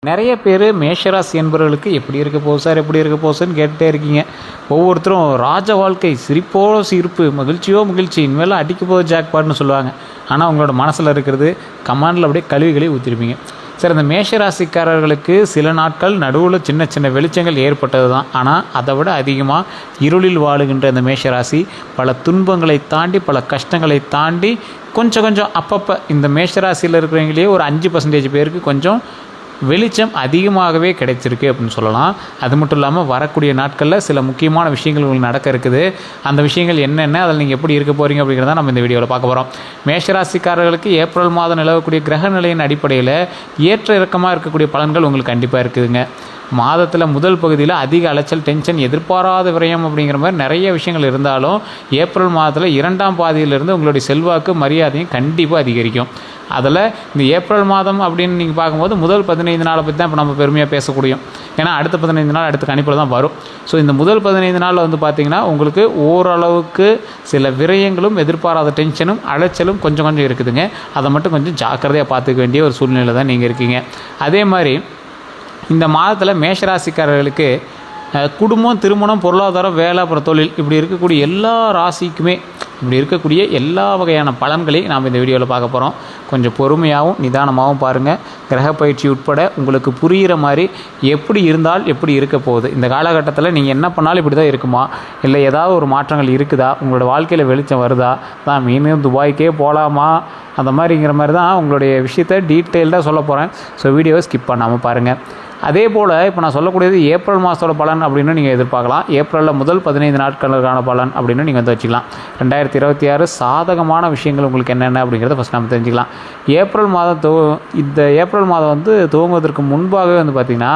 நிறைய பேர் மேஷராசி என்பவர்களுக்கு எப்படி இருக்க போகுது சார், எப்படி இருக்க போகுதுன்னு கேட்டுகிட்டே இருக்கீங்க. ஒவ்வொருத்தரும் ராஜ வாழ்க்கை, சிரிப்போ சிரிப்பு, மகிழ்ச்சியோ மகிழ்ச்சி, இனிமேல் அடிக்க போகுது ஜாக்பாட்னு சொல்லுவாங்க. ஆனால் உங்களோட மனசில் இருக்கிறது கமாண்டில் அப்படியே கழுவி ஊற்றிருப்பீங்க. சார், இந்த மேஷராசிக்காரர்களுக்கு சில நாட்கள் நடுவில் சின்ன சின்ன வெளிச்சங்கள் ஏற்பட்டது தான். ஆனால் அதை விட அதிகமாக இருளில் வாழுகின்ற இந்த மேஷராசி பல துன்பங்களை தாண்டி, பல கஷ்டங்களை தாண்டி கொஞ்சம் அப்பப்போ இந்த மேஷராசியில் இருக்கிறவங்களே ஒரு 5% பேருக்கு கொஞ்சம் வெளிச்சம் அதிகமாகவே கிடைச்சிருக்கு அப்படின்னு சொல்லலாம். அது மட்டும் இல்லாமல் வரக்கூடிய நாட்களில் சில முக்கியமான விஷயங்கள் உங்களுக்கு நடக்க இருக்குது. அந்த விஷயங்கள் என்னென்ன, அதில் நீங்கள் எப்படி இருக்க போகிறீங்க அப்படிங்கிறத நம்ம இந்த வீடியோவில் பார்க்க போகிறோம். மேஷராசிக்காரர்களுக்கு ஏப்ரல் மாதம் நிலவக்கூடிய கிரக நிலையின் அடிப்படையில் ஏற்ற இறக்கமாக இருக்கக்கூடிய பலன்கள் உங்களுக்கு கண்டிப்பாக இருக்குதுங்க. மாதத்தில் முதல் பகுதியில் அதிக அலைச்சல், டென்ஷன், எதிர்பாராத விரயம் அப்படிங்கிற மாதிரி நிறைய விஷயங்கள் இருந்தாலும் ஏப்ரல் மாதத்தில் 2ஆம் பாதியிலிருந்து உங்களுடைய செல்வாக்கு, மரியாதையும் கண்டிப்பாக அதிகரிக்கும். அதில் இந்த ஏப்ரல் மாதம் அப்படின்னு நீங்கள் பார்க்கும்போது முதல் 15 நாளை பற்றி தான் இப்போ நம்ம பெருமையாக பேசக்கூடியும். ஏன்னா அடுத்த 15 நாள் அடுத்த கணிப்பில் தான் வரும். ஸோ இந்த முதல் 15 நாளில் வந்து பார்த்திங்கன்னா உங்களுக்கு ஓரளவுக்கு சில விரயங்களும், எதிர்பாராத டென்ஷனும், அலைச்சலும் கொஞ்சம் இருக்குதுங்க. அதை மட்டும் கொஞ்சம் ஜாக்கிரதையாக பார்த்துக்க வேண்டிய ஒரு சூழ்நிலை தான் நீங்கள் இருக்கீங்க. அதே மாதிரி இந்த மாதத்தில் மேஷராசிக்காரர்களுக்கு குடும்பம், திருமணம், பொருளாதாரம், வேலை, அப்புறம் தொழில், இப்படி இருக்கக்கூடிய எல்லா ராசிக்குமே இப்படி இருக்கக்கூடிய எல்லா வகையான பலன்களையும் நாம் இந்த வீடியோவில் பார்க்க போகிறோம். கொஞ்சம் பொறுமையாகவும் நிதானமாகவும் பாருங்கள். கிரக பயிற்சி உட்பட உங்களுக்கு புரிகிற மாதிரி எப்படி இருந்தால் எப்படி இருக்க போகுது, இந்த காலகட்டத்தில் நீங்கள் என்ன பண்ணாலும் இப்படி தான் இருக்குமா, இல்லை ஏதாவது ஒரு மாற்றங்கள் இருக்குதா, உங்களோட வாழ்க்கையில் வெளிச்சம் வருதா, தான் மீண்டும் துபாய்க்கே போகலாமா, அந்த மாதிரிங்கிற மாதிரி தான் உங்களுடைய விஷயத்தை டீட்டெயில்டாக சொல்ல போகிறேன். ஸோ வீடியோவை ஸ்கிப் பண்ணாமல் பாருங்கள். அதே போல் இப்போ நான் சொல்லக்கூடியது ஏப்ரல் மாதத்தோட பலன் அப்படின்னு நீங்கள் எதிர்பார்க்கலாம். ஏப்ரலில் முதல் 15 நாட்களுக்கான பலன் அப்படின்னு நீங்கள் வந்து வச்சுக்கலாம். 2026 சாதகமான விஷயங்கள் உங்களுக்கு என்னென்ன அப்படிங்கிறத ஃபஸ்ட் நம்ம தெரிஞ்சுக்கலாம். இந்த ஏப்ரல் மாதம் வந்து துவங்குவதற்கு முன்பாகவே வந்து பார்த்திங்கன்னா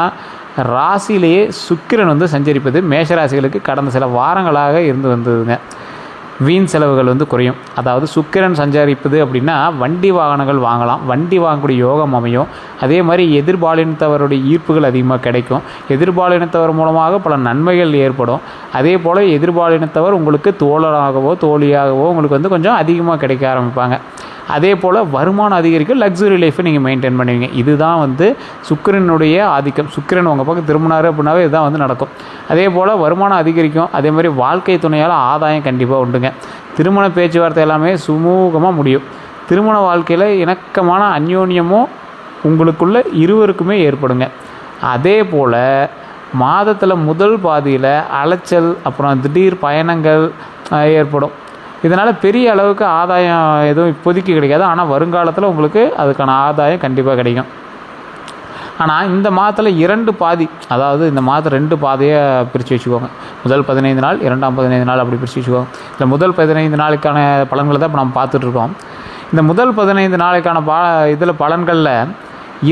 ராசியிலேயே சுக்கிரன் வந்து சஞ்சரிப்பது மேஷராசிகளுக்கு கடந்த சில வாரங்களாக இருந்து வந்ததுங்க. வீண் செலவுகள் வந்து குறையும். அதாவது சுக்கிரன் சஞ்சரிப்பது அப்படின்னா வண்டி வாகனங்கள் வாங்கலாம், வண்டி வாங்கக்கூடிய யோகம் அமையும். அதே மாதிரி எதிர்பாலினத்தவருடைய ஈர்ப்புகள் அதிகமாக கிடைக்கும். எதிர்பாலினத்தவர் மூலமாக பல நன்மைகள் ஏற்படும். அதே போல் எதிர்பாலினத்தவர் உங்களுக்கு தோழராகவோ தோழியாகவோ உங்களுக்கு வந்து கொஞ்சம் அதிகமாக கிடைக்க ஆரம்பிப்பாங்க. அதே போல் வருமானம் அதிகரிக்கும், லக்ஸுரி லைஃப்பை நீங்கள் மெயின்டைன் பண்ணுவீங்க. இதுதான் வந்து சுக்கிரனுடைய ஆதிக்கம். சுக்கிரன் உங்கள் பக்கம் திரும்பினார் அப்படின்னாவே இதுதான் வந்து நடக்கும். அதே போல் வருமானம் அதிகரிக்கும். அதே மாதிரி வாழ்க்கை துணையால் ஆதாயம் கண்டிப்பாக உண்டுங்க. திருமண பேச்சுவார்த்தை எல்லாமே சுமூகமாக முடியும். திருமண வாழ்க்கையில் இணக்கமான அந்யோன்யமும் உங்களுக்குள்ள இருவருக்குமே ஏற்படுங்க. அதே போல் மாதத்தில் முதல் பாதியில் அலைச்சல், அப்புறம் திடீர் பயணங்கள் ஏற்படும். இதனால் பெரிய அளவுக்கு ஆதாயம் எதுவும் இப்போதைக்கு கிடைக்காது. ஆனால் வருங்காலத்தில் உங்களுக்கு அதுக்கான ஆதாயம் கண்டிப்பாக கிடைக்கும். ஆனால் இந்த மாதத்தில் 2 பாதி, அதாவது இந்த மாதம் 2 பாதையாக பிரித்து வச்சுக்கோங்க. முதல் 15 நாள், 2ஆம் 15 நாள் அப்படி பிரித்து வச்சுக்கோங்க. இந்த முதல் 15 நாளுக்கான பலன்களை தான் இப்போ நம்ம பார்த்துட்ருக்கோம். இந்த முதல் 15 நாளுக்கான இதில் பலன்களில்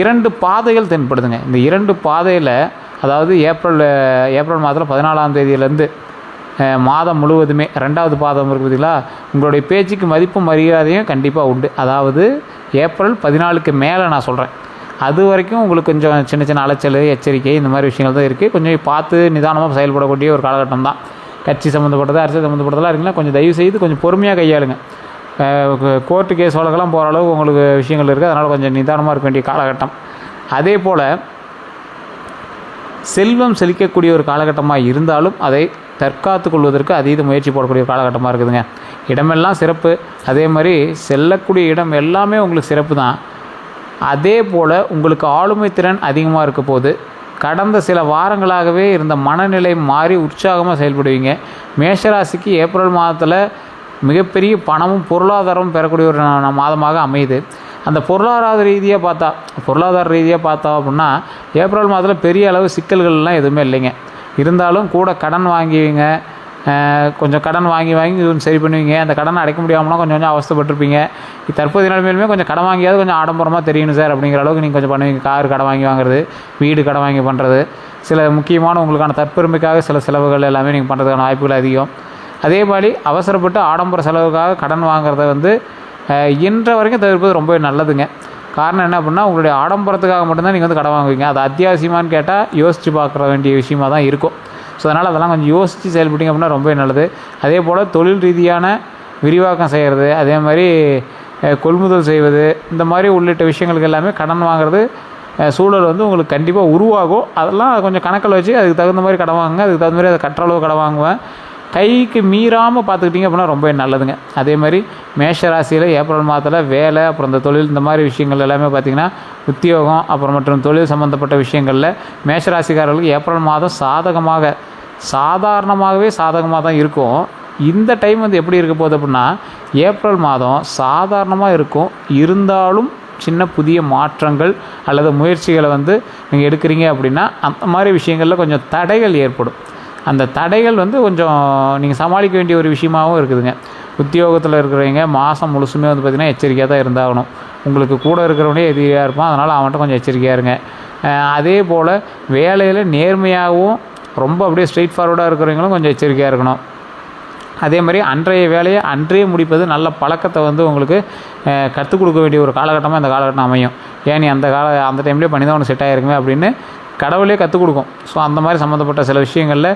2 பாதைகள் தென்படுதுங்க. இந்த 2 பாதையில், அதாவது ஏப்ரல் மாதத்தில் 14ஆம் தேதியிலேருந்து மாதம் முழுவதுமே 2வது பாதம் இருக்குது பார்த்தீங்களா, உங்களுடைய பேச்சுக்கு மதிப்பும் மரியாதையும் கண்டிப்பாக உண்டு. அதாவது ஏப்ரல் 14க்கு மேலே நான் சொல்கிறேன். அது வரைக்கும் உங்களுக்கு கொஞ்சம் சின்ன சின்ன அலைச்சல், எச்சரிக்கை, இந்த மாதிரி விஷயங்கள் தான் இருக்குது. கொஞ்சம் பார்த்து நிதானமாக செயல்படக்கூடிய ஒரு காலகட்டம் தான். கட்சி சம்மந்தப்பட்டது, அரசியல் சம்மந்தப்பட்டதெல்லாம் இருக்குங்களா, கொஞ்சம் தயவு செய்து கொஞ்சம் பொறுமையாக கையாளுங்க. கோர்ட்டு கேஸ் வழக்கெல்லாம் போகிற அளவு உங்களுக்கு விஷயங்கள் இருக்குது. அதனால் கொஞ்சம் நிதானமாக இருக்க வேண்டிய காலகட்டம். அதே போல் செல்வம் செழிக்கக்கூடிய ஒரு காலகட்டமாக இருந்தாலும் அதை தற்காத்து கொள்வதற்கு அதீத முயற்சி போடக்கூடிய ஒரு காலகட்டமாக இருக்குதுங்க. இடமெல்லாம் சிறப்பு. அதே மாதிரி செல்லக்கூடிய இடம் எல்லாமே உங்களுக்கு சிறப்பு தான். அதே போல் உங்களுக்கு ஆளுமை திறன் அதிகமாக இருக்க போது. கடந்த சில வாரங்களாகவே இருந்த மனநிலை மாறி உற்சாகமாக செயல்படுவீங்க. மேஷராசிக்கு ஏப்ரல் மாதத்தில் மிகப்பெரிய பணமும் பொருளாதாரமும் பெறக்கூடிய ஒரு மாதமாக அமையுது. அந்த பொருளாதார ரீதியாக பார்த்தா அப்படின்னா ஏப்ரல் மாதத்தில் பெரிய அளவு சிக்கல்கள்லாம் எதுவுமே இல்லைங்க. இருந்தாலும் கூட கடன் வாங்குவீங்க. கொஞ்சம் கடன் வாங்கி சரி பண்ணுவீங்க. அந்த கடனை அடைக்க முடியாமலாம் கொஞ்சம் அவஸ்தைப்பட்டிருப்பீங்க. தற்போதைய நிலைமையிலுமே கொஞ்சம் கடன் வாங்கியாவது கொஞ்சம் ஆடம்பரமாக தெரியணும் சார் அப்படிங்கிற அளவுக்கு நீங்கள் கொஞ்சம் பண்ணுவீங்க. கார் கடன் வாங்கி வாங்குறது, வீடு கடன் வாங்கி பண்ணுறது, சில முக்கியமான உங்களுக்கான தற்பெருமைக்காக சில செலவுகள் எல்லாமே நீங்கள் பண்ணுறதுக்கான வாய்ப்புகள் அதிகம். அதே மாதிரி அவசரப்பட்டு ஆடம்பர செலவுக்காக கடன் வாங்குறத வந்து இன்ற வரைக்கும் தவிர்ப்பது ரொம்ப நல்லதுங்க. காரணம் என்ன அப்படின்னா, உங்களுடைய ஆடம்பரத்துக்காக மட்டும்தான் நீங்கள் வந்து கடன் வாங்குவீங்க. அது அத்தியாவசியமானு கேட்டால் யோசித்து பார்க்குற வேண்டிய விஷயமாக தான் இருக்கும். ஸோ அதனால் அதெல்லாம் கொஞ்சம் யோசித்து செயல்பட்டிங்க அப்படின்னா ரொம்ப நல்லது. அதே போல் தொழில் ரீதியான விரிவாக்கம் செய்கிறது, அதே மாதிரி கொள்முதல் செய்வது, இந்த மாதிரி உள்ளிட்ட விஷயங்களுக்கு எல்லாமே கடன் வாங்குறது சூழல் வந்து உங்களுக்கு கண்டிப்பாக உருவாகும். அதெல்லாம் கொஞ்சம் கணக்கில் வச்சு அதுக்கு தகுந்த மாதிரி கடன் வாங்குங்க. அதுக்கு தகுந்த மாதிரி அதை கட்டுற அளவு கடன் வாங்குவேன். கைக்கு மீறாமல் பார்த்துக்கிட்டிங்க அப்படின்னா ரொம்ப நல்லதுங்க. அதே மாதிரி மேஷ ராசியில் ஏப்ரல் மாதத்தில் வேலை, அப்புறம் இந்த தொழில், இந்த மாதிரி விஷயங்கள் எல்லாமே பார்த்திங்கன்னா உத்தியோகம், அப்புறம் மற்றும் தொழில் சம்மந்தப்பட்ட விஷயங்களில் மேஷ ராசிக்காரர்களுக்கு ஏப்ரல் மாதம் சாதாரணமாகவே சாதகமாக தான் இருக்கும். இந்த டைம் வந்து எப்படி இருக்க போகுது அப்படின்னா, ஏப்ரல் மாதம் சாதாரணமாக இருக்கும். இருந்தாலும் சின்ன புதிய மாற்றங்கள் அல்லது முயற்சிகளை வந்து நீங்கள் எடுக்கிறீங்க அப்படின்னா அந்த மாதிரி விஷயங்களில் கொஞ்சம் தடைகள் ஏற்படும். அந்த தடைகள் வந்து கொஞ்சம் நீங்கள் சமாளிக்க வேண்டிய ஒரு விஷயமாகவும் இருக்குதுங்க. உத்தியோகத்தில் இருக்கிறவங்க மாதம் முழுசுமே வந்து பார்த்திங்கன்னா எச்சரிக்கையாக தான் இருந்தாகணும். உங்களுக்கு கூட இருக்கிறவனே எதிரியாக இருப்பான், அதனால் அவன்கிட்ட கொஞ்சம் எச்சரிக்கையாக இருங்க. அதே போல் வேலையில் நேர்மையாகவும் ரொம்ப அப்படியே ஸ்ட்ரெயிட் ஃபார்வர்டாக இருக்கிறவங்களும் கொஞ்சம் எச்சரிக்கையாக இருக்கணும். அதே மாதிரி அன்றைய வேலையை அன்றைய முடிப்பது நல்ல பழக்கத்தை வந்து உங்களுக்கு கற்றுக் கொடுக்க வேண்டிய ஒரு காலகட்டமாக இந்த காலகட்டம் அமையும். ஏன் நீ அந்த டைம்லேயே பண்ணி தான் உனக்கு செட் ஆகிருக்குமே அப்படின்னு கடவுளே கற்றுக் கொடுக்கும். ஸோ அந்த மாதிரி சம்மந்தப்பட்ட சில விஷயங்களில்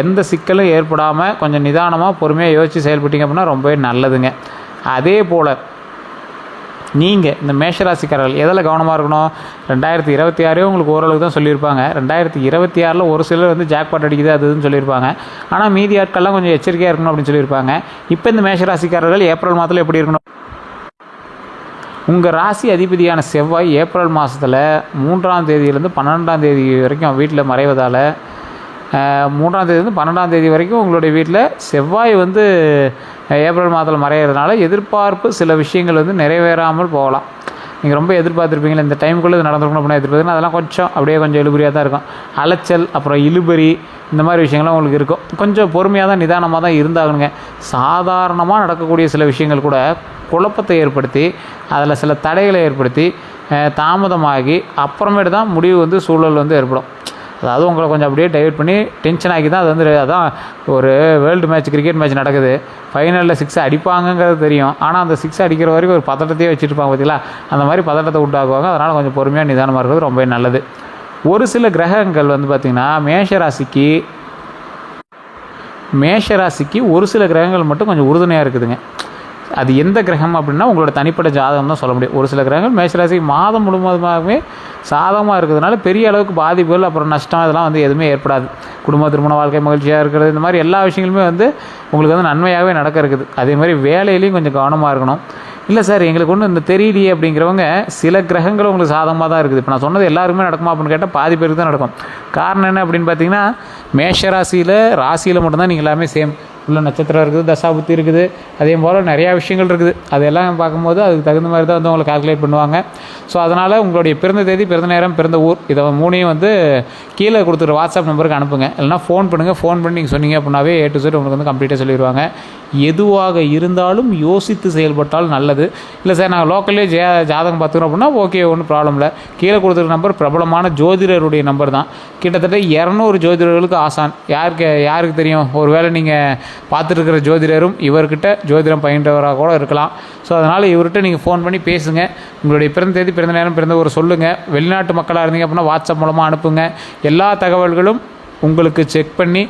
எந்த சிக்கலும் ஏற்படாமல் கொஞ்சம் நிதானமாக பொறுமையாக யோசித்து செயல்பட்டீங்க அப்படின்னா ரொம்பவே நல்லதுங்க. அதே போல் நீங்கள் இந்த மேஷராசிக்காரர்கள் எதில் கவனமாக இருக்கணும்? 2026 உங்களுக்கு ஓரளவுக்கு தான் சொல்லியிருப்பாங்க. 2026 ஒரு சிலர் வந்து ஜாக்பாட் அடிக்குது அதுன்னு சொல்லியிருப்பாங்க. ஆனால் மீதி ஆட்கள்லாம் கொஞ்சம் எச்சரிக்கையாக இருக்கணும் அப்படின்னு சொல்லியிருப்பாங்க. இப்போ இந்த மேஷராசிக்காரர்கள் ஏப்ரல் மாதத்தில் எப்படி இருக்கணும்? உங்கள் ராசி அதிபதியான செவ்வாய் ஏப்ரல் மாதத்தில் 3ஆம் தேதியிலேருந்து 12ஆம் தேதி வரைக்கும் வீட்டில் மறைவதால் 3ஆம் தேதியிலேருந்து 12ஆம் தேதி வரைக்கும் உங்களுடைய வீட்டில் செவ்வாய் வந்து ஏப்ரல் மாதத்தில் மறையிறதுனால எதிர்பார்ப்பு சில விஷயங்கள் வந்து நிறைவேறாமல் போகலாம். நீங்கள் ரொம்ப எதிர்பார்த்துருப்பீங்களா இந்த டைமுக்குள்ளே இது நடந்துருக்கணும் அப்படின்னா எதிர்பார்த்துன்னா அதெல்லாம் கொஞ்சம் இழுபறியாக தான் இருக்கும். அலைச்சல், அப்புறம் இழுபறி, இந்த மாதிரி விஷயங்கள்லாம் உங்களுக்கு இருக்கும். கொஞ்சம் பொறுமையாக தான் நிதானமாக தான் இருந்தாகணுங்க. சாதாரணமாக நடக்கக்கூடிய சில விஷயங்கள் கூட குழப்பத்தை ஏற்படுத்தி அதில் சில தடைகளை ஏற்படுத்தி தாமதமாகி அப்புறமேட்டு தான் முடிவு வந்து சூழல் வந்து ஏற்படும். அதாவது உங்களை கொஞ்சம் அப்படியே டைவர்ட் பண்ணி டென்ஷன் ஆக்கி தான் அது வந்து அதான் ஒரு வேர்ல்டு மேட்ச், கிரிக்கெட் மேட்ச் நடக்குது, ஃபைனலில் 6 அடிப்பாங்கங்கிறது தெரியும். ஆனால் அந்த 6 அடிக்கிற வரைக்கும் ஒரு பதட்டத்தையே வச்சுருப்பாங்க பார்த்தீங்களா, அந்த மாதிரி பதட்டத்தை உண்டாக்குவாங்க. அதனால் கொஞ்சம் பொறுமையாக நிதானமாக இருக்கிறது ரொம்ப நல்லது. ஒரு சில கிரகங்கள் வந்து பார்த்திங்கன்னா மேஷராசிக்கு ஒரு சில கிரகங்கள் மட்டும் கொஞ்சம் உறுதுணையாக இருக்குதுங்க. அது எந்த கிரகம் அப்படின்னா உங்களோட தனிப்பட்ட ஜாதகம் தான் சொல்ல முடியும். ஒரு சில கிரகங்கள் மேஷராசிக்கு மாதம் முழுவதுமாகவே சாதகமாக இருக்கிறதுனால பெரிய அளவுக்கு பாதிப்புகள், அப்புறம் நஷ்டம் இதெல்லாம் வந்து எதுவுமே ஏற்படாது. குடும்ப திருமண வாழ்க்கை மகிழ்ச்சியாக இருக்கிறது, இந்த மாதிரி எல்லா விஷயங்களுமே வந்து உங்களுக்கு வந்து நன்மையாகவே நடக்க இருக்குது. அதே மாதிரி வேலையிலையும் கொஞ்சம் கவனமாக இருக்கணும். இல்லை சார் எங்களுக்கு ஒன்றும் இந்த தெரியலையே அப்படிங்கிறவங்க சில கிரகங்கள் உங்களுக்கு சாதகமாக தான் இருக்குது. இப்போ நான் சொன்னது எல்லாருக்குமே நடக்குமா அப்படின்னு கேட்டால் பாதி பேருக்கு தான் நடக்கும். காரணம் என்ன அப்படின்னு பார்த்தீங்கன்னா, ராசியில் மட்டும்தான் நீங்கள் எல்லாமே சேம் உள்ள நட்சத்திரம் இருக்குது, தசாபுத்தி இருக்குது, அதே போல் நிறையா விஷயங்கள் இருக்குது. அதெல்லாம் பார்க்கும்போது அதுக்கு தகுந்த மாதிரி தான் வந்து உங்களை கால்குலேட் பண்ணுவாங்க. ஸோ அதனால் உங்களுடைய பிறந்த தேதி, பிறந்த நேரம், பிறந்த ஊர், இதை 3ஐயும் வந்து கீழே கொடுத்துரு வாட்ஸ்அப் நம்பருக்கு அனுப்புங்க. இல்லைனா ஃபோன் பண்ணுங்கள். ஃபோன் பண்ணி நீங்கள் சொன்னீங்க அப்படின்னாவே A to Z உங்களுக்கு வந்து கம்ப்ளீட்டாக சொல்லிடுவாங்க. எதுவாக இருந்தாலும் யோசித்து செயல்பட்டால் நல்லது. இல்லை சார் நாங்கள் லோக்கல்லே ஜாதகம் பார்த்துக்கிறோம் அப்படின்னா ஓகே, ஒன்றும் ப்ராப்ளம் இல்லை. கீழே கொடுத்துருக்க நம்பர் பிரபலமான ஜோதிடருடைய நம்பர் தான். கிட்டத்தட்ட 200 ஜோதிடர்களுக்கு ஆசான். யாருக்கு தெரியும், ஒரு வேளை நீங்கள் பார்த்துட்டு இருக்கிற ஜோதிடரும் இவர்கிட்ட ஜோதிடம் பயின்றவராக கூட இருக்கலாம். ஸோ அதனால் இவர்கிட்ட நீங்கள் ஃபோன் பண்ணி பேசுங்க. உங்களுடைய பிறந்த தேதி, பிறந்த நேரம், பிறந்த ஒரு சொல்லுங்கள். வெளிநாட்டு மக்களாக இருந்தீங்க அப்படின்னா வாட்ஸ்அப் மூலமாக அனுப்புங்க. எல்லா தகவல்களும் உங்களுக்கு செக் பண்ணி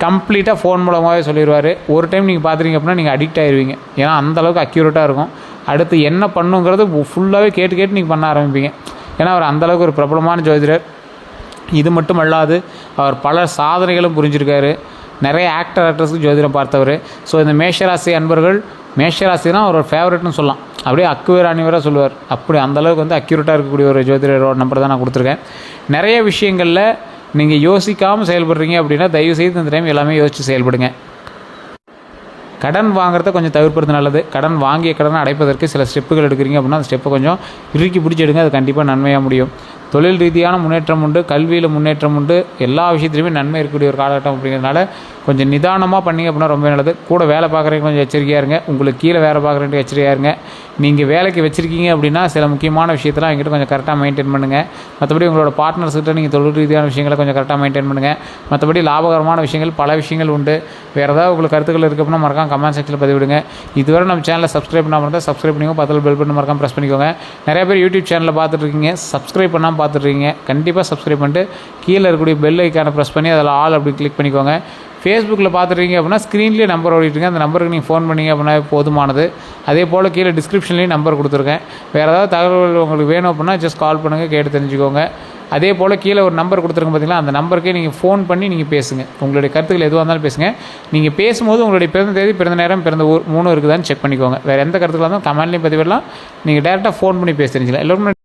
கம்ப்ளீட்டாக ஃபோன் மூலமாகவே சொல்லிடுவார். ஒரு டைம் நீங்கள் பார்த்துட்டீங்க அப்படின்னா நீங்கள் அடிக்ட் ஆகிடுவீங்க. ஏன்னா அந்தளவுக்கு அக்யூரேட்டாக இருக்கும். அடுத்து என்ன பண்ணுங்கிறது ஃபுல்லாகவே கேட்டு நீங்கள் பண்ண ஆரம்பிப்பீங்க. ஏன்னா அவர் அந்தளவுக்கு ஒரு பிரபலமான ஜோதிடர். இது மட்டும் அல்லாது அவர் பல சாதனைகளும் புரிஞ்சிருக்காரு. நிறைய ஆக்டர்ஸுக்கு ஜோதிடம் பார்த்தவர். ஸோ இந்த மேஷராசி அன்பர்கள், மேஷராசி தான் அவரோட ஃபேவரட்னு சொல்லலாம். அப்படியே அக்குவேர் அணிவராக சொல்லுவார். அப்படி அந்தளவுக்கு வந்து அக்யூரேட்டாக இருக்கக்கூடிய ஒரு ஜோதிடரோட நம்பர் தான் நான் கொடுத்துருக்கேன். நிறைய விஷயங்களில் நீங்கள் யோசிக்காமல் செயல்படுறீங்க அப்படின்னா தயவுசெய்து இந்த டைம் எல்லாமே யோசித்து செயல்படுங்க. கடன் வாங்குறத கொஞ்சம் தவிர்ப்பது நல்லது. கடன் வாங்கிய கடனை அடைப்பதற்கு சில ஸ்டெப்புகள் எடுக்கிறீங்க அப்படின்னா அந்த ஸ்டெப்பை கொஞ்சம் இறுக்கி பிடிச்சிடுங்க. அது கண்டிப்பாக நன்மையாக முடியும். தொழில் ரீதியான முன்னேற்றம் உண்டு, கல்வியில் முன்னேற்றம் உண்டு, எல்லா விஷயத்துலையுமே நன்மை இருக்கக்கூடிய ஒரு காலகட்டம் அப்படிங்கிறதுனால கொஞ்சம் நிதானமாக பண்ணிங்க அப்படின்னா ரொம்ப நல்லது. கூட வேலை பார்க்குறவங்க கொஞ்சம் எச்சரிக்கையாக இருங்க. உங்களுக்கு கீழே வேலை பார்க்குறவங்க எச்சரிக்கையாக இருங்க. நீங்கள் வேலைக்கு வச்சுருக்கீங்க அப்படின்னா சில முக்கியமான விஷயத்தெல்லாம் எங்கிட்ட கொஞ்சம் கரெக்டாக மெயின்டைன் பண்ணுங்கள். மற்றபடி உங்களோட பார்ட்னர்ஸ்கிட்ட நீங்கள் தொழில் ரீதியான விஷயங்களை கொஞ்சம் கரெக்டாக மெயின்டைன் பண்ணுங்கள். மற்றபடி லாபகரமான விஷயங்கள் பல விஷயங்கள் உண்டு. வேறு ஏதாவது உங்களுக்கு கருத்துக்கள் இருக்குது அப்படின்னா மறக்காம கமெண்ட் செக்ஷனில் பதிவிடுங்க. இதுவரை நம்ம சேனலை சப்ஸ்கிரைப் பண்ணாமல் இருந்தால் சப்ஸ்கிரைப் பண்ணிக்கோங்க. பக்கத்தில் பெல் பட்டன் மறக்காம ப்ரெஸ் பண்ணிக்கோங்க. நிறைய பேர் யூடியூப் சேனலில் பார்த்துட்ருக்கீங்க, சப்ஸ்கிரைப் பண்ணாமல் பார்த்துட்ருக்கீங்க. கண்டிப்பாக சப்ஸ்கிரைப் பண்ணிட்டு கீழே இருக்கக்கூடிய பெல் ஐக்கானை ப்ரெஸ் பண்ணி அதில் ஆல் அப்படி கிளிக் பண்ணிக்கோங்க. ஃபேஸ்புக்கில் பார்த்துட்டீங்க அப்படின்னா ஸ்க்ரீன்லேயே நம்பர் ஓடிட்டுருங்க. அந்த நம்பருக்கு நீங்கள் ஃபோன் பண்ணிங்க அப்படின்னா போதுமானது. அதே போல் கீழே டிஸ்கிரிப்ஷன்லேயும் நம்பர் கொடுத்துருக்கேன். வேறு ஏதாவது தகவல் உங்களுக்கு வேணும் அப்படின்னா ஜஸ்ட் கால் பண்ணுங்கள், கேட்டு தெரிஞ்சுக்கோங்க. அதே போல் கீழே ஒரு நம்பர் கொடுத்துருங்க பார்த்தீங்களா, அந்த நம்பருக்கே நீங்கள் ஃபோன் பண்ணி நீங்கள் பேசுங்க. உங்களுடைய கருத்துக்கள் எதுவாக இருந்தாலும் பேசுங்க. நீங்கள் பேசும்போது உங்களுடைய பிறந்த தேதி, பிறந்த நேரம், பிறந்த ஊர் 3 இருக்குதான்னு செக் பண்ணிக்கோங்க. வேறு எந்த கருத்துக்களாக இருந்தாலும் கமெண்ட்லேயும் பதிவிடலாம். நீங்கள் டேரெக்டாக ஃபோன் பண்ணி பேச தெரிஞ்சிக்கலாம். எல்லோருமே